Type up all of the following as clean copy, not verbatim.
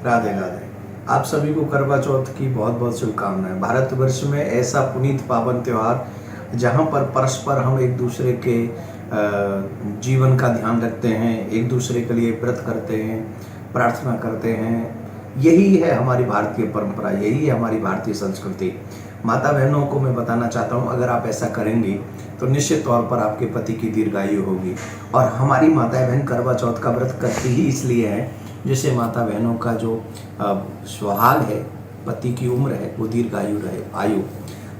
राधे राधे। आप सभी को करवा चौथ की बहुत बहुत शुभकामनाएं। भारतवर्ष में ऐसा पुनीत पावन त्यौहार जहां पर परस्पर हम एक दूसरे के जीवन का ध्यान रखते हैं, एक दूसरे के लिए व्रत करते हैं, प्रार्थना करते हैं। यही है हमारी भारतीय परंपरा, यही है हमारी भारतीय संस्कृति। माता बहनों को मैं बताना चाहता हूँ, अगर आप ऐसा करेंगी तो निश्चित तौर पर आपके पति की दीर्घायु होगी। और हमारी माता बहन करवा चौथ का व्रत करती ही इसलिए है जिससे माता बहनों का जो सुहाग है, पति की उम्र है, वो दीर्घायु रहे आयु।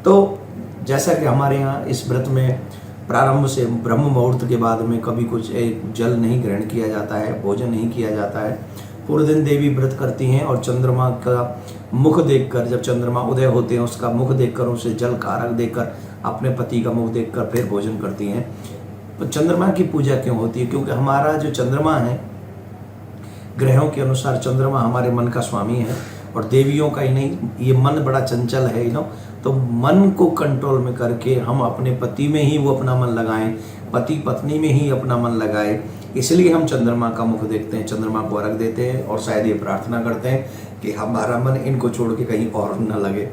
तो जैसा कि हमारे यहाँ इस व्रत में प्रारंभ से ब्रह्म मुहूर्त के बाद में कभी कुछ जल नहीं ग्रहण किया जाता है, भोजन नहीं किया जाता है। पूरे दिन देवी व्रत करती हैं और चंद्रमा का मुख देखकर, जब चंद्रमा उदय होते हैं उसका मुख देखकर, उसे जल का अर्घ देकर, अपने पति का मुख देखकर फिर भोजन करती हैं। तो चंद्रमा की पूजा क्यों होती है? क्योंकि हमारा जो चंद्रमा है, ग्रहों के अनुसार चंद्रमा हमारे मन का स्वामी है और देवियों का ही नहीं, ये मन बड़ा चंचल है तो मन को कंट्रोल में करके हम अपने पति में ही वो अपना मन लगाएं, पति पत्नी में ही अपना मन लगाए। इसलिए हम चंद्रमा का मुख देखते हैं, चंद्रमा को अर्घ देते हैं और शायद ये प्रार्थना करते हैं कि हमारा मन इनको छोड़ के कहीं और न लगे।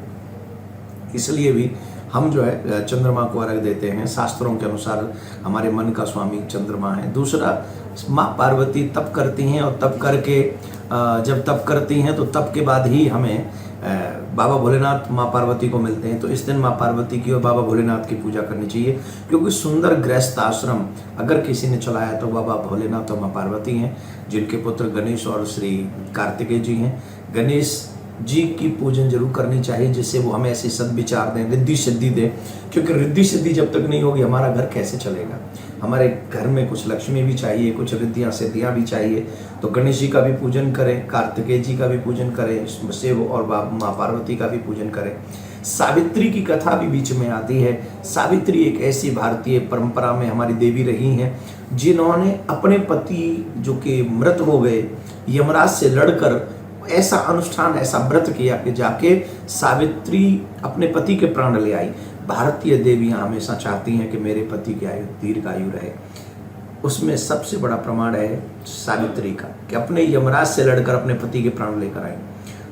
इसलिए भी हम जो है चंद्रमा को अर्घ देते हैं। शास्त्रों के अनुसार हमारे मन का स्वामी चंद्रमा है। दूसरा, माँ पार्वती तप करती हैं और तप करके जब तप करती हैं तो तप के बाद ही हमें बाबा भोलेनाथ माँ पार्वती को मिलते हैं। तो इस दिन माँ पार्वती की और बाबा भोलेनाथ की पूजा करनी चाहिए, क्योंकि सुंदर गृहस्थ आश्रम अगर किसी ने चलाया तो बाबा भोलेनाथ और माँ पार्वती हैं, जिनके पुत्र गणेश और श्री कार्तिकेय जी हैं। गणेश जी की पूजन जरूर करनी चाहिए, जिससे वो हमें ऐसे सद्विचार दें, रिद्धि सिद्धि दें। क्योंकि रिद्धि सिद्धि जब तक नहीं होगी हमारा घर कैसे चलेगा? हमारे घर में कुछ लक्ष्मी भी चाहिए, कुछ रिद्धियाँ सिद्धियाँ भी चाहिए। तो गणेश जी का भी पूजन करें, कार्तिकेय जी का भी पूजन करें, शिव और माँ पार्वती का भी पूजन करें। सावित्री की कथा भी बीच में आती है। सावित्री एक ऐसी भारतीय परंपरा में हमारी देवी रही हैं जिन्होंने अपने पति जो कि मृत हो गए, यमराज से लड़कर ऐसा अनुष्ठान, ऐसा व्रत किया कि जाके सावित्री अपने पति के प्राण ले आई। भारतीय देवियां हमेशा चाहती हैं कि मेरे पति की आयु दीर्घायु रहे। उसमें सबसे बड़ा प्रमाण है सावित्री का कि अपने यमराज से लड़कर अपने पति के प्राण लेकर आई।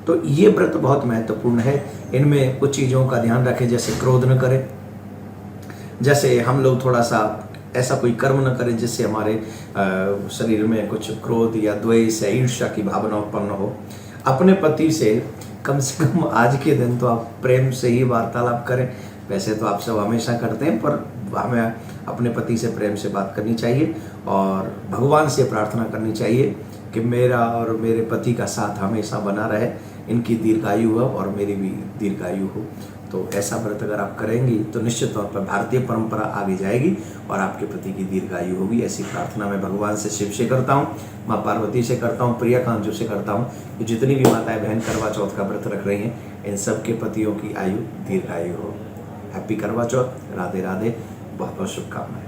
तो ये व्रत बहुत महत्वपूर्ण है। इनमें कुछ चीज़ों का ध्यान रखें, जैसे क्रोध न करें, जैसे हम लोग थोड़ा सा ऐसा कोई कर्म न करें जिससे हमारे शरीर में कुछ क्रोध या द्वेष या ईर्ष्या की भावना उत्पन्न हो। अपने पति से कम आज के दिन तो आप प्रेम से ही वार्तालाप करें। वैसे तो आप सब हमेशा करते हैं, पर हमें अपने पति से प्रेम से बात करनी चाहिए और भगवान से प्रार्थना करनी चाहिए कि मेरा और मेरे पति का साथ हमेशा बना रहे, इनकी दीर्घायु हो और मेरी भी दीर्घायु हो। तो ऐसा व्रत अगर आप करेंगी तो निश्चित तौर पर भारतीय परंपरा आगे जाएगी और आपके पति की दीर्घायु होगी। ऐसी प्रार्थना मैं भगवान से, शिव से करता हूँ, माँ पार्वती से करता हूँ, प्रिया कांजू से करता हूँ कि जितनी भी माताएं बहन करवा चौथ का व्रत रख रही हैं, इन सब के पतियों की आयु दीर्घायु हो। हैप्पी करवा चौथ। राधे राधे। बहुत बहुत शुभकामनाएं।